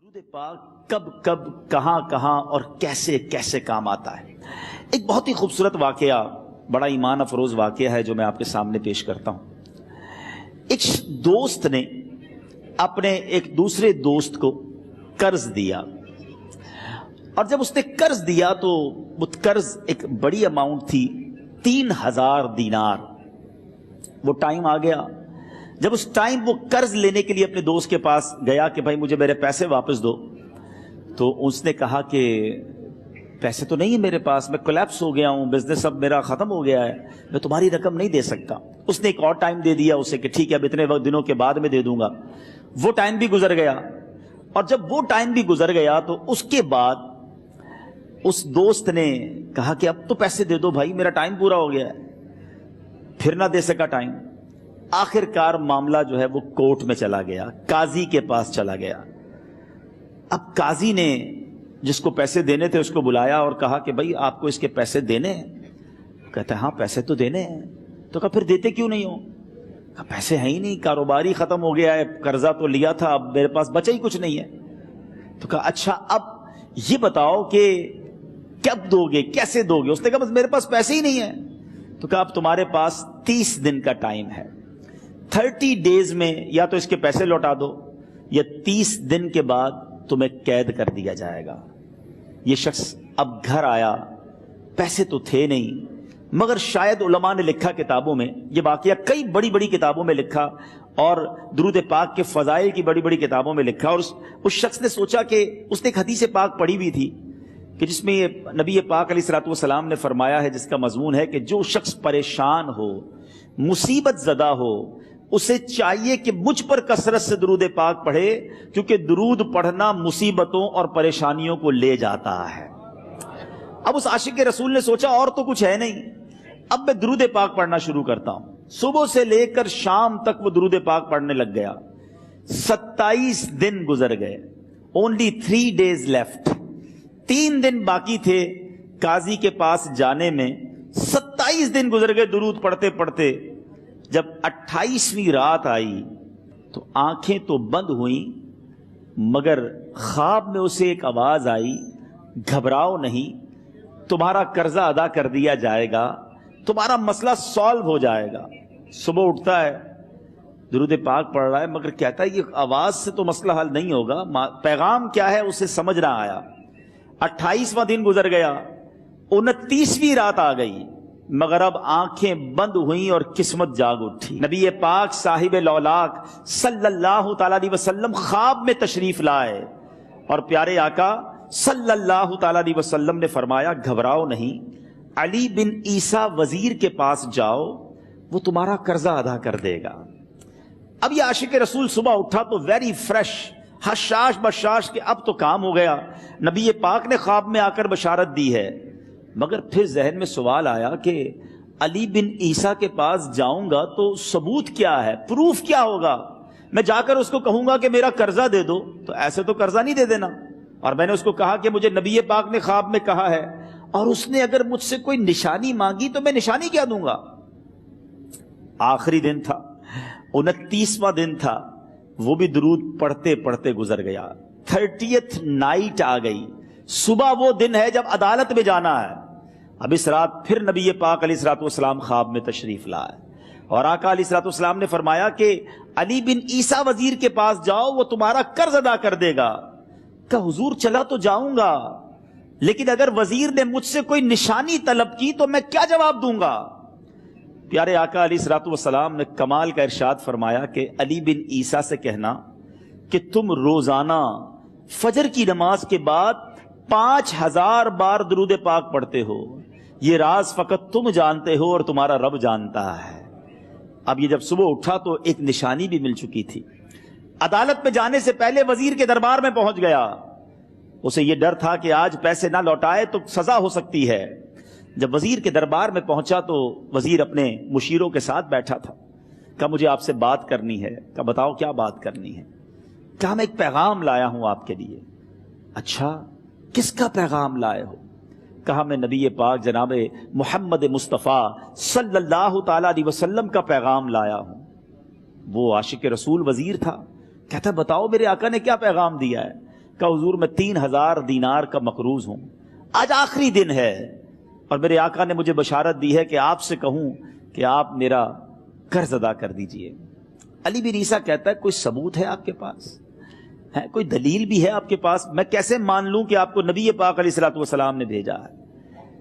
درود پاک کب کب کہاں کہاں اور کیسے کیسے کام آتا ہے۔ ایک بہت ہی خوبصورت واقعہ، بڑا ایمان افروز واقعہ ہے جو میں آپ کے سامنے پیش کرتا ہوں۔ ایک دوست نے اپنے ایک دوسرے دوست کو قرض دیا، اور جب اس نے قرض دیا تو وہ قرض ایک بڑی اماؤنٹ تھی، 3000 دینار۔ وہ ٹائم آ گیا جب اس ٹائم وہ قرض لینے کے لیے اپنے دوست کے پاس گیا کہ بھائی مجھے میرے پیسے واپس دو، تو اس نے کہا کہ پیسے تو نہیں ہے میرے پاس، میں کولیپس ہو گیا ہوں، بزنس اب میرا ختم ہو گیا ہے، میں تمہاری رقم نہیں دے سکتا۔ اس نے ایک اور ٹائم دے دیا اسے کہ ٹھیک ہے اب اتنے دنوں کے بعد میں دے دوں گا۔ وہ ٹائم بھی گزر گیا، اور جب وہ ٹائم بھی گزر گیا تو اس کے بعد اس دوست نے کہا کہ اب تو پیسے دے دو بھائی، میرا ٹائم پورا ہو گیا ہے۔ پھر نہ دے سکا ٹائم۔ آخر کار معاملہ جو ہے وہ کورٹ میں چلا گیا، قاضی کے پاس چلا گیا۔ اب قاضی نے جس کو پیسے دینے تھے اس کو بلایا اور کہا کہ بھائی آپ کو اس کے پیسے دینے ہیں؟ کہتا ہے ہاں پیسے تو دینے ہیں۔ تو کہا پھر دیتے کیوں نہیں ہو؟ کہا پیسے ہیں ہی نہیں، کاروبار ہی ختم ہو گیا ہے، قرضہ تو لیا تھا، اب میرے پاس بچا ہی کچھ نہیں ہے۔ تو کہا اچھا اب یہ بتاؤ کہ کب دو گے، کیسے دو گے؟ اس نے کہا بس میرے پاس پیسے ہی نہیں ہیں۔ تو کہا اب تمہارے پاس 30 دن کا ٹائم ہے، 30 ڈیز میں یا تو اس کے پیسے لوٹا دو یا 30 دن کے بعد تمہیں قید کر دیا جائے گا۔ یہ شخص اب گھر آیا، پیسے تو تھے نہیں، مگر شاید علماء نے لکھا کتابوں میں، یہ واقعہ کئی بڑی بڑی کتابوں میں لکھا اور درود پاک کے فضائل کی بڑی بڑی کتابوں میں لکھا، اور اس شخص نے سوچا کہ اس نے ایک حدیث پاک پڑھی ہوئی تھی کہ جس میں نبی پاک علیہ الصلوۃ والسلام نے فرمایا ہے، جس کا مضمون ہے کہ جو شخص پریشان ہو، مصیبت زدہ ہو، اسے چاہیے کہ مجھ پر کثرت سے درود پاک پڑھے، کیونکہ درود پڑھنا مصیبتوں اور پریشانیوں کو لے جاتا ہے۔ اب اس عاشق رسول نے سوچا اور تو کچھ ہے نہیں، اب میں درود پاک پڑھنا شروع کرتا ہوں۔ صبح سے لے کر شام تک وہ درود پاک پڑھنے لگ گیا۔ 27 دن گزر گئے، only 3 days left، 3 دن باقی تھے قاضی کے پاس جانے میں۔ 27 دن گزر گئے درود پڑھتے پڑھتے۔ جب 28ویں رات آئی تو آنکھیں تو بند ہوئیں، مگر خواب میں اسے ایک آواز آئی، گھبراؤ نہیں، تمہارا قرضہ ادا کر دیا جائے گا، تمہارا مسئلہ سالو ہو جائے گا۔ صبح اٹھتا ہے، درود پاک پڑھ رہا ہے، مگر کہتا ہے یہ آواز سے تو مسئلہ حل نہیں ہوگا، پیغام کیا ہے اسے سمجھ نہ آیا۔ 28واں دن گزر گیا، 29ویں رات آ گئی، مگر اب آنکھیں بند ہوئیں اور قسمت جاگ اٹھی۔ نبی پاک صاحب لولاک صلی اللہ تعالی علیہ وسلم خواب میں تشریف لائے، اور پیارے آقا صلی اللہ تعالی علیہ وسلم نے فرمایا گھبراؤ نہیں، علی بن عیسیٰ وزیر کے پاس جاؤ، وہ تمہارا قرضہ ادا کر دے گا۔ اب یہ عاشق رسول صبح اٹھا تو ویری فریش، حشاش بشاش کہ اب تو کام ہو گیا، نبی پاک نے خواب میں آ کر بشارت دی ہے۔ مگر پھر ذہن میں سوال آیا کہ علی بن عیسیٰ کے پاس جاؤں گا تو ثبوت کیا ہے، پروف کیا ہوگا؟ میں جا کر اس کو کہوں گا کہ میرا قرضہ دے دو، تو ایسے تو قرضہ نہیں دے دینا، اور میں نے اس کو کہا کہ مجھے نبی پاک نے خواب میں کہا ہے، اور اس نے اگر مجھ سے کوئی نشانی مانگی تو میں نشانی کیا دوں گا؟ آخری دن تھا، 29واں دن تھا، وہ بھی درود پڑھتے پڑھتے گزر گیا۔ 30th نائٹ آ گئی، صبح وہ دن ہے جب عدالت میں جانا ہے۔ اب اس رات پھر نبی پاک علیہ الصلوۃ والسلام خواب میں تشریف لائے، اور آقا علیہ الصلوۃ والسلام نے فرمایا کہ علی بن عیسیٰ وزیر کے پاس جاؤ، وہ تمہارا قرض ادا کر دے گا۔ کہ حضور چلا تو جاؤں گا، لیکن اگر وزیر نے مجھ سے کوئی نشانی طلب کی تو میں کیا جواب دوں گا؟ پیارے آقا علیہ الصلوۃ والسلام نے کمال کا ارشاد فرمایا کہ علی بن عیسیٰ سے کہنا کہ تم روزانہ فجر کی نماز کے بعد 5000 بار درود پاک پڑھتے ہو، یہ راز فقط تم جانتے ہو اور تمہارا رب جانتا ہے۔ اب یہ جب صبح اٹھا تو ایک نشانی بھی مل چکی تھی۔ عدالت میں جانے سے پہلے وزیر کے دربار میں پہنچ گیا، اسے یہ ڈر تھا کہ آج پیسے نہ لوٹائے تو سزا ہو سکتی ہے۔ جب وزیر کے دربار میں پہنچا تو وزیر اپنے مشیروں کے ساتھ بیٹھا تھا۔ کہا مجھے آپ سے بات کرنی ہے۔ کہا بتاؤ کیا بات کرنی ہے؟ کہا میں ایک پیغام لایا ہوں آپ کے لیے۔ اچھا کس کا پیغام لائے ہو؟ کہا میں نبی پاک جناب محمد مصطفیٰ صلی اللہ تعالی علیہ وسلم کا پیغام لایا ہوں۔ وہ عاشق رسول وزیر تھا، کہتا بتاؤ میرے آقا نے کیا پیغام دیا ہے؟ کہ حضور میں 3000 دینار کا مقروض ہوں، آج آخری دن ہے اور میرے آقا نے مجھے بشارت دی ہے کہ آپ سے کہوں کہ آپ میرا قرض ادا کر دیجئے۔ علی بن عیسیٰ کہتا ہے کوئی ثبوت ہے آپ کے پاس؟ ہے کوئی دلیل بھی ہے آپ کے پاس؟ میں کیسے مان لوں کہ آپ کو نبی پاک علیہ الصلوۃ والسلام نے بھیجا ہے؟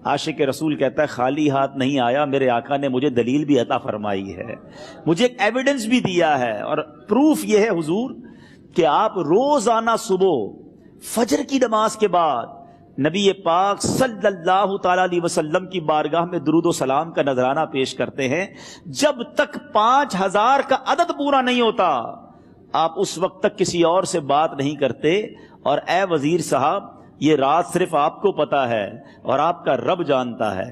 عاشق رسول کہتا ہے خالی ہاتھ نہیں آیا، میرے آقا نے مجھے دلیل بھی عطا فرمائی ہے، مجھے ایک ایویڈنس بھی دیا ہے، اور پروف یہ ہے حضور کہ آپ روزانہ صبح فجر کی نماز کے بعد نبی پاک صلی اللہ تعالی علیہ وسلم کی بارگاہ میں درود و سلام کا نذرانہ پیش کرتے ہیں۔ جب تک 5000 کا عدد پورا نہیں ہوتا آپ اس وقت تک کسی اور سے بات نہیں کرتے، اور اے وزیر صاحب یہ رات صرف آپ کو پتا ہے اور آپ کا رب جانتا ہے۔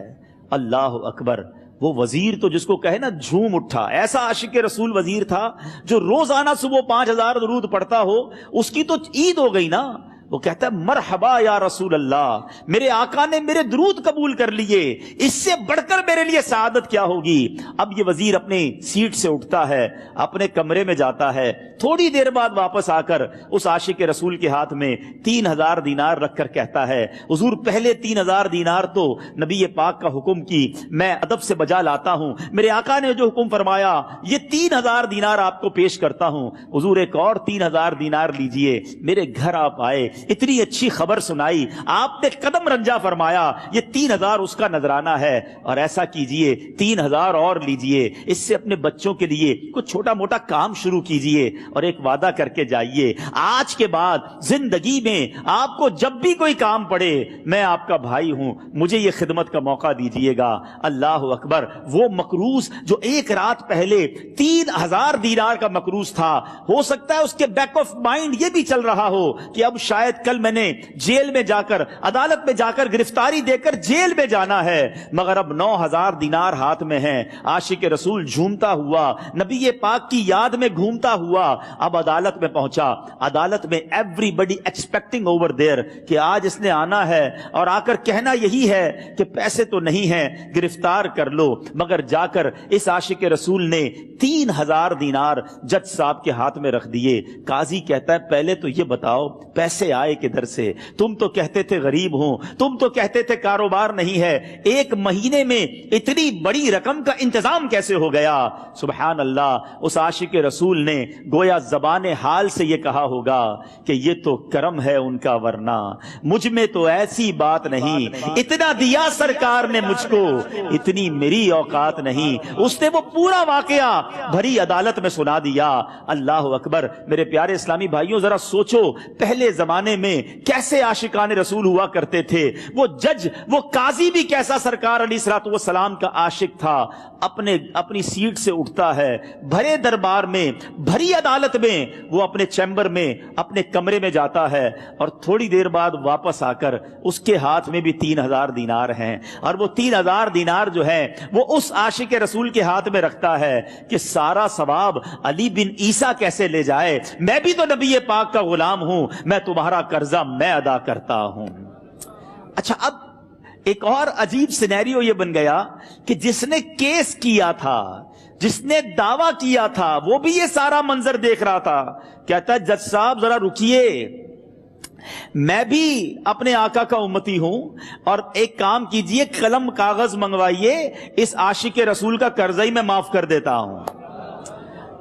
اللہ اکبر، وہ وزیر تو جس کو کہے نا جھوم اٹھا، ایسا عاشق رسول وزیر تھا جو روزانہ صبح 5000 درود پڑھتا ہو، اس کی تو عید ہو گئی نا۔ وہ کہتا ہے مرحبا یا رسول اللہ، میرے آقا نے میرے درود قبول کر لیے، اس سے بڑھ کر میرے لیے سعادت کیا ہوگی۔ اب یہ وزیر اپنی سیٹ سے اٹھتا ہے، اپنے کمرے میں جاتا ہے، تھوڑی دیر بعد واپس آ کر اس عاشق رسول کے ہاتھ میں 3000 دینار رکھ کر کہتا ہے حضور پہلے 3000 دینار تو نبی پاک کا حکم کی میں ادب سے بجا لاتا ہوں، میرے آقا نے جو حکم فرمایا یہ 3000 دینار آپ کو پیش کرتا ہوں، حضور ایک اور 3000 دینار لیجئے۔ میرے گھر آپ آئے، اتنی اچھی خبر سنائی، آپ نے قدم رنجا فرمایا، یہ 3000 اس کا نذرانہ ہے، اور ایسا کیجئے 3000 اور لیجئے، اس سے اپنے بچوں کے لیے کچھ چھوٹا موٹا کام شروع کیجئے، اور ایک وعدہ کر کے جائیے آج کے بعد زندگی میں آپ کو جب بھی کوئی کام پڑے میں آپ کا بھائی ہوں، مجھے یہ خدمت کا موقع دیجئے گا۔ اللہ اکبر، وہ مقروض جو ایک رات پہلے 3000 دینار کا مقروض تھا، ہو سکتا ہے اس کے بیک آف مائنڈ یہ بھی چل رہا ہو کہ اب شاید کل میں نے جیل میں جا کر، عدالت میں جا کر گرفتاری دے کر جیل میں جانا ہے، مگر اب 9000 دینار ہاتھ میں ہیں۔ عاشق رسول جھومتا ہوا نبی پاک کی یاد میں گھومتا ہوا اب عدالت میں پہنچا۔ عدالت میں everybody expecting over there کہ آج اس نے آنا ہے اور آ کر کہنا یہی ہے کہ پیسے تو نہیں ہیں، گرفتار کر لو، مگر جا کر اس عاشق رسول نے 3000 دینار جج صاحب کے ہاتھ میں رکھ دیے۔ قاضی کہتا ہے پہلے تو یہ بتاؤ پیسے آئے کدھر سے؟ تم تو کہتے تھے غریب ہوں، تم تو کہتے تھے کاروبار نہیں ہے، ایک مہینے میں اتنی بڑی رقم کا انتظام کیسے ہو گیا؟ سبحان اللہ، اس عاشق رسول نے گویا زبان حال سے یہ کہا ہوگا کہ یہ تو کرم ہے ان کا، ورنہ مجھ میں تو ایسی بات نہیں، اتنا دیا سرکار نے مجھ کو، اتنی میری اوقات نہیں۔ اس نے وہ پورا واقعہ بھری عدالت میں سنا دیا۔ اللہ اکبر، میرے پیارے اسلامی بھائیوں ذرا سوچو پہلے زمانے میں کیسے عاشقان رسول ہوا کرتے تھے۔ وہ جج، وہ قاضی بھی کیسا سرکار علیہ الصلوۃ والسلام کا عاشق تھا۔ اپنی سیٹ سے اٹھتا ہے، بھرے دربار میں، بھری عدالت میں، وہ اپنے چیمبر میں، اپنے کمرے میں جاتا ہے، اور تھوڑی دیر بعد واپس آ کر اس کے ہاتھ میں بھی 3000 دینار ہیں، اور وہ 3000 دینار جو ہے وہ اس عاشق رسول کے ہاتھ میں رکھتا ہے کہ سارا ثواب علی بن عیسیٰ کیسے لے جائے، میں بھی تو نبی پاک کا غلام ہوں، میں تمہارا قرضہ میں ادا کرتا ہوں۔ اچھا، اب ایک اور عجیب سینیریو یہ بن گیا کہ جس نے کیس کیا تھا، جس نے دعویٰ کیا تھا، وہ بھی یہ سارا منظر دیکھ رہا تھا۔ کہتا ہے جج صاحب ذرا رکیے، میں بھی اپنے آقا کا امتی ہوں، اور ایک کام کیجئے، قلم کاغذ منگوائیے، اس عاشق رسول کا قرضہ ہی میں معاف کر دیتا ہوں۔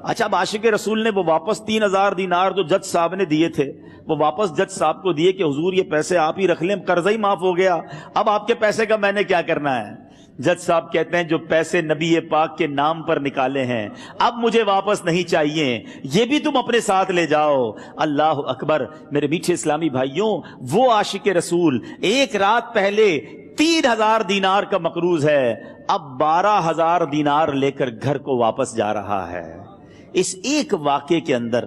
اچھا، اب عاشق رسول نے وہ واپس 3000 دینار جو جج صاحب نے دیے تھے وہ واپس جج صاحب کو دیے کہ حضور یہ پیسے آپ ہی رکھ لیں، قرضہ ہی معاف ہو گیا، اب آپ کے پیسے کا میں نے کیا کرنا ہے؟ جج صاحب کہتے ہیں جو پیسے نبی پاک کے نام پر نکالے ہیں اب مجھے واپس نہیں چاہیے، یہ بھی تم اپنے ساتھ لے جاؤ۔ اللہ اکبر، میرے میٹھے اسلامی بھائیوں، وہ عاشق رسول ایک رات پہلے 3000 دینار کا مقروض ہے، اب 12000 دینار لے کر گھر کو واپس جا رہا ہے۔ اس ایک واقعے کے اندر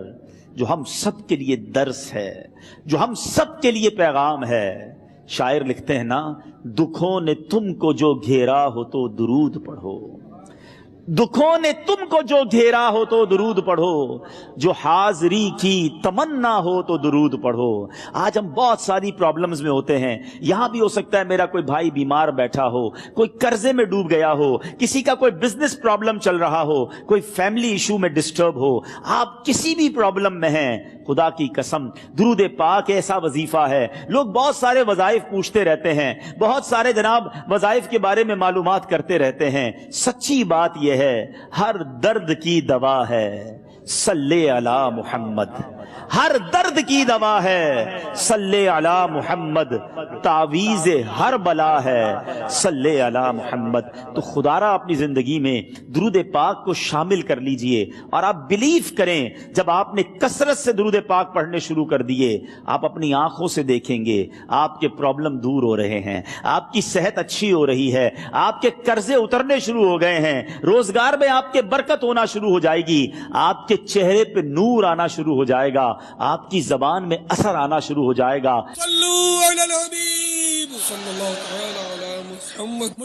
جو ہم سب کے لیے درس ہے، جو ہم سب کے لیے پیغام ہے، شاعر لکھتے ہیں نا، دکھوں نے تم کو جو گھیرا ہو تو درود پڑھو، دکھوں نے تم کو جو گھیرا ہو تو درود پڑھو، جو حاضری کی تمنا ہو تو درود پڑھو۔ آج ہم بہت ساری پرابلمز میں ہوتے ہیں، یہاں بھی ہو سکتا ہے میرا کوئی بھائی بیمار بیٹھا ہو، کوئی قرضے میں ڈوب گیا ہو، کسی کا کوئی بزنس پرابلم چل رہا ہو، کوئی فیملی ایشو میں ڈسٹرب ہو، آپ کسی بھی پرابلم میں ہیں، خدا کی قسم درود پاک ایسا وظیفہ ہے. لوگ بہت سارے وظائف پوچھتے رہتے ہیں, بہت سارے جناب وظائف کے بارے میں معلومات کرتے رہتے ہیں. سچی بات یہ ہے ہر درد کی دوا ہے صلی علی محمد. ہر درد کی دوا ہے صلی علی محمد. تعویذ ہر بلا ہے صلی علی محمد. تو خدا را اپنی زندگی میں درود پاک کو شامل کر لیجئے, اور آپ بلیف کریں جب آپ نے کثرت سے درود پاک پڑھنے شروع کر دیے, آپ اپنی آنکھوں سے دیکھیں گے آپ کے پرابلم دور ہو رہے ہیں, آپ کی صحت اچھی ہو رہی ہے, آپ کے قرضے اترنے شروع ہو گئے ہیں, روزگار میں آپ کے برکت ہونا شروع ہو جائے گی, آپ کے چہرے پہ نور آنا شروع ہو جائے گا, آپ کی زبان میں اثر آنا شروع ہو جائے گا. صلو علی الحبیب صلی اللہ تعالی علی محمد.